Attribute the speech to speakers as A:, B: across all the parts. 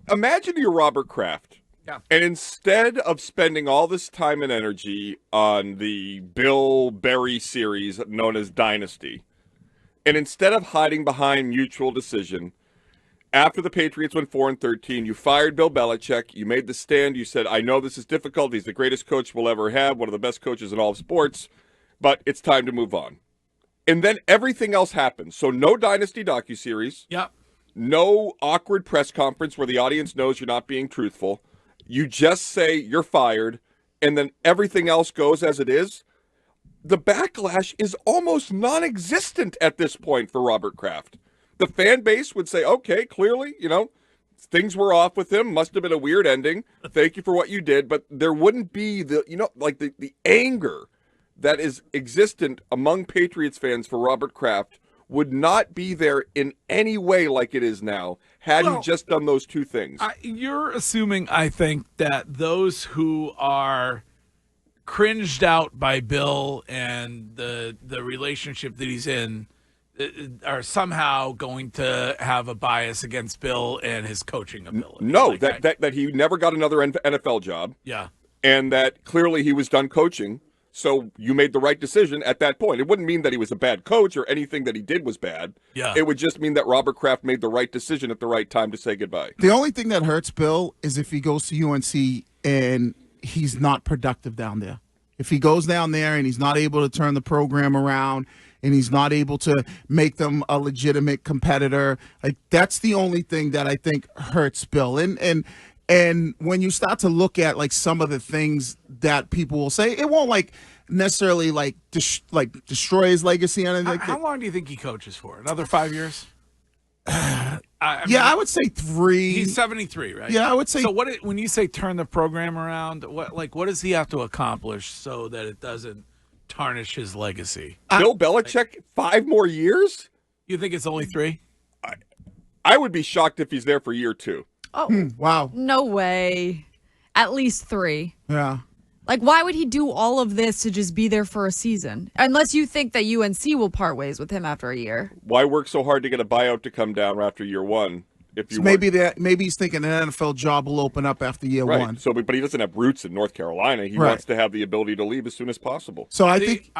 A: imagine you're Robert Kraft.
B: Yeah.
A: And instead of spending all this time and energy on the Bill Berry series known as Dynasty, and instead of hiding behind mutual decision, after the Patriots went 4-13, you fired Bill Belichick. You made the stand. You said, I know this is difficult. He's the greatest coach we'll ever have, one of the best coaches in all of sports, but it's time to move on. And then everything else happens. So no Dynasty docuseries.
B: Yep.
A: No awkward press conference where the audience knows you're not being truthful. You just say you're fired, and then everything else goes as it is. The backlash is almost non-existent at this point for Robert Kraft. The fan base would say, okay, clearly, things were off with him. Must have been a weird ending. Thank you for what you did. But there wouldn't be the anger that is existent among Patriots fans for Robert Kraft would not be there in any way like it is now had he just done those two things.
B: You're assuming, I think, that those who are cringed out by Bill and the relationship that he's in are somehow going to have a bias against Bill and his coaching ability.
A: No, that he never got another NFL job.
B: Yeah.
A: And that clearly he was done coaching. So you made the right decision at that point. It wouldn't mean that he was a bad coach or anything that he did was bad.
B: Yeah.
A: It would just mean that Robert Kraft made the right decision at the right time to say goodbye.
C: The only thing that hurts Bill is if he goes to UNC and he's not productive down there. If he goes down there and he's not able to turn the program around and he's not able to make them a legitimate competitor, like that's the only thing that I think hurts Bill. And when you start to look at like some of the things that people will say, it won't necessarily destroy his legacy.
B: How long do you think he coaches for? Another 5 years?
C: I would say 3.
B: He's 73, right?
C: Yeah, I would say.
B: So when you say turn the program around, what does he have to accomplish so that it doesn't tarnish his legacy?
A: Bill Belichick, 5 more years?
B: You think it's only 3?
A: I would be shocked if he's there for year 2.
D: Oh,
C: wow.
D: No way. At least 3.
C: Yeah.
D: Like, why would he do all of this to just be there for a season? Unless you think that UNC will part ways with him after a year.
A: Why work so hard to get a buyout to come down after year 1? If you
C: maybe he's thinking an NFL job will open up after year 1.
A: So, but he doesn't have roots in North Carolina. He wants to have the ability to leave as soon as possible.
C: So I think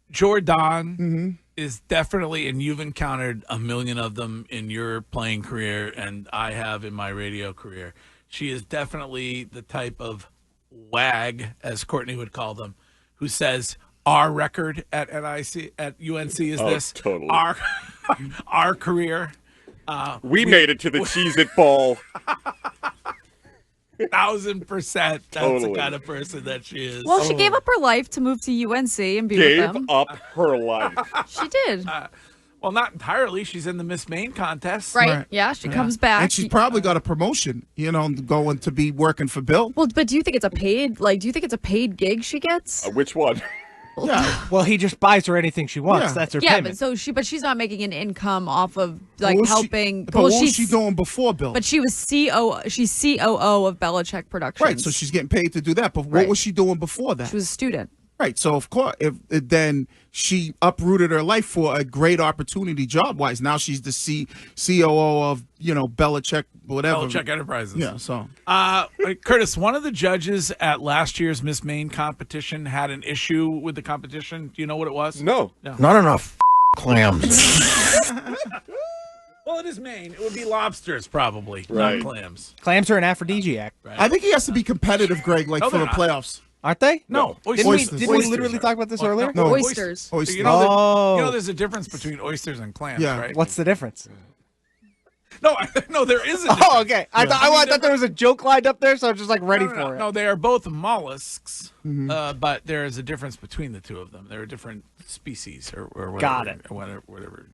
B: Jordan is definitely, and you've encountered a million of them in your playing career, and I have in my radio career. She is definitely the type of wag, as Courtney would call them, who says our record at UNC is this.
A: Totally.
B: Our career.
A: We made it to the Cheez-It Bowl.
B: 1,000%. That's
A: Totally.
B: the kind of person that she is.
D: Well, she gave up her life to move to UNC and be with them.
A: Gave up her life.
D: She did.
B: Well, not entirely. She's in the Miss Maine contest.
D: Right. Yeah, she comes back.
C: And she's probably got a promotion, going to be working for Bill.
D: Well, but do you think it's a paid gig she gets?
A: Which one?
C: Yeah.
E: Well, he just buys her anything she wants.
C: Yeah.
E: That's her
D: Yeah,
E: payment.
D: but she's not making an income off of helping.
C: What was she doing before Bill?
D: But she was She's COO of Belichick Productions.
C: Right, so she's getting paid to do that. But what
D: Right.
C: was she doing before that?
D: She was a student.
C: Right, so of course, then she uprooted her life for a great opportunity job-wise. Now she's the COO of Belichick, whatever.
B: Belichick Enterprises.
C: Yeah, so.
B: Curtis, one of the judges at last year's Miss Maine competition had an issue with the competition. Do you know what it was?
A: No.
F: Not enough clams.
B: Well, it is Maine. It would be lobsters, probably,
A: Right.
B: not clams.
E: Clams are an aphrodisiac,
B: Right.
C: I think he has to be competitive, Greg, for
B: they're
C: the
B: not.
C: playoffs.
E: aren't they?
B: No,
E: Didn't
B: oysters.
E: we literally talk about this earlier?
C: No.
D: Oysters.
C: Oysters.
B: You know, there's a difference between oysters and clams,
C: Yeah.
B: right?
E: What's the difference?
B: No, there is a difference.
E: Oh, okay. I thought there was a joke lined up there, so I'm just ready for it.
B: No, they are both mollusks, but there is a difference between the two of them. They're different species or whatever.
E: Got it.
B: Whatever